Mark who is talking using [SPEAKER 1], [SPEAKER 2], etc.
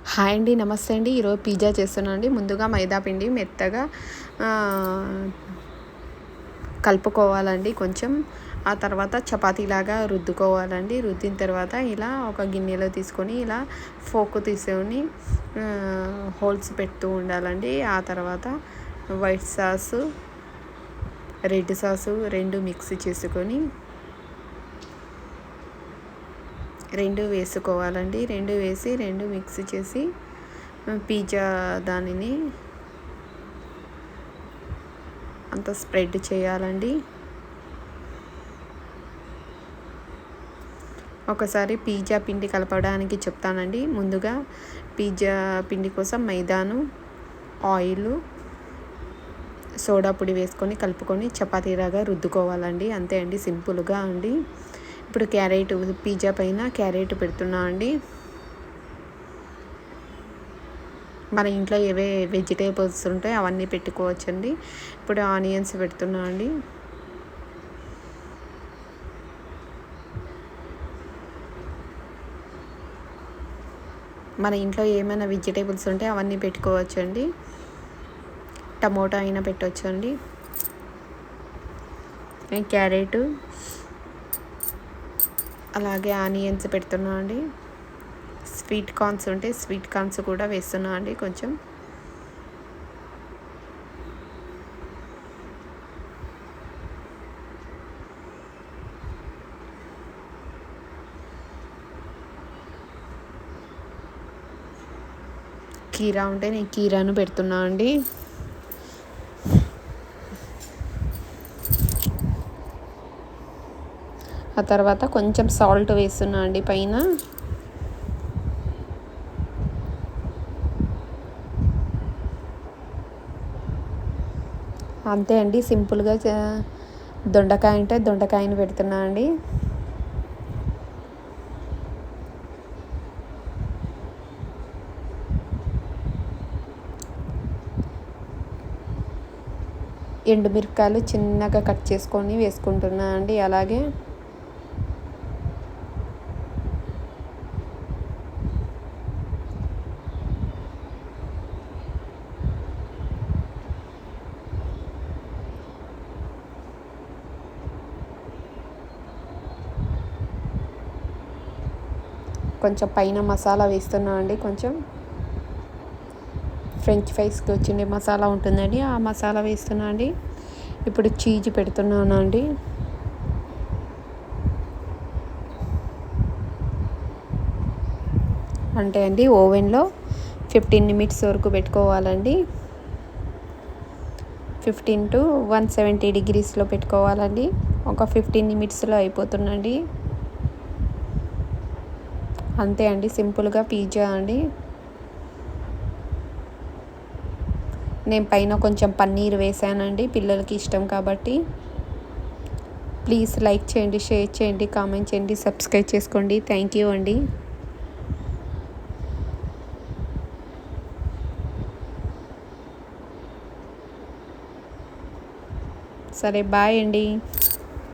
[SPEAKER 1] Hi అండి, నమస్తే అండి. ఈరోజు పిజ్జా చేస్తున్నాను అండి. ముందుగా మైదా పిండి మెత్తగా కలుపుకోవాలండి కొంచెం. ఆ తర్వాత చపాతీలాగా రుద్దుకోవాలండి. రుద్దిన తర్వాత ఇలా ఒక గిన్నెలో తీసుకొని ఇలా ఫోక్ తీసుకొని హోల్స్ పెడుతూ ఉండాలండి. ఆ తర్వాత వైట్ సాసు, రెడ్ సాసు రెండు మిక్స్ చేసుకొని రెండు వేసుకోవాలండి. రెండు వేసి రెండు మిక్స్ చేసి పిజ్జా దానిని అంత స్ప్రెడ్ చేయాలండి. ఒకసారి పిజ్జా పిండి కలపడానికి చెప్తానండి. ముందుగా పిజ్జా పిండి కోసం మైదాను, ఆయిల్, సోడా పొడి వేసుకొని కలుపుకొని చపాతీలాగా రుద్దుకోవాలండి. అంతే అండి, సింపుల్గా అండి. ఇప్పుడు క్యారెట్, పిజ్జా పైన క్యారెట్ పెడుతున్నా అండి. మన ఇంట్లో ఏవే వెజిటేబుల్స్ ఉంటాయి అవన్నీ పెట్టుకోవచ్చండి. ఇప్పుడు ఆనియన్స్ పెడుతున్నా అండి. మన ఇంట్లో ఏమైనా వెజిటేబుల్స్ ఉంటే అవన్నీ పెట్టుకోవచ్చండి. టమోటా అయినా పెట్టవచ్చండి. క్యారెట్ అలాగే ఆనియన్స్ పెడుతున్నా అండి. స్వీట్ కార్న్స్ ఉంటే స్వీట్ కార్న్స్ కూడా వేస్తున్నా అండి కొంచెం. కీరా ఉంటే నేను కీరాను పెడుతున్నా అండి. ఆ తర్వాత కొంచెం సాల్ట్ వేస్తున్నా అండి పైన. అంతే అండి, సింపుల్గా దొండకాయ అంటే దొండకాయని పెడుతున్నా అండి. ఎండుమిరపకాయలు చిన్నగా కట్ చేసుకొని వేసుకుంటున్నా అండి. అలాగే కొంచెం పైన మసాలా వేస్తున్నా అండి. కొంచెం ఫ్రెంచ్ ఫ్రైస్కి వచ్చిండే మసాలా ఉంటుందండి, ఆ మసాలా వేస్తున్నా అండి. ఇప్పుడు చీజ్ పెడుతున్నాను అండి. అంటే అండి ఓవెన్లో 15 నిమిషాల వరకు పెట్టుకోవాలండి. 15 to 170 degreesలో పెట్టుకోవాలండి. ఒక 15 నిమిషాల్లో అయిపోతుందండి. అంతే అండి, సింపుల్గా పిజ్జా అండి. నేను పైన కొంచెం పన్నీర్ వేసానండి, పిల్లలకి ఇష్టం కాబట్టి. ప్లీజ్ లైక్ చేయండి, షేర్ చేయండి, కామెంట్ చేయండి, సబ్స్క్రైబ్ చేసుకోండి. థ్యాంక్ యూ అండి. సరే, బాయ్ అండి.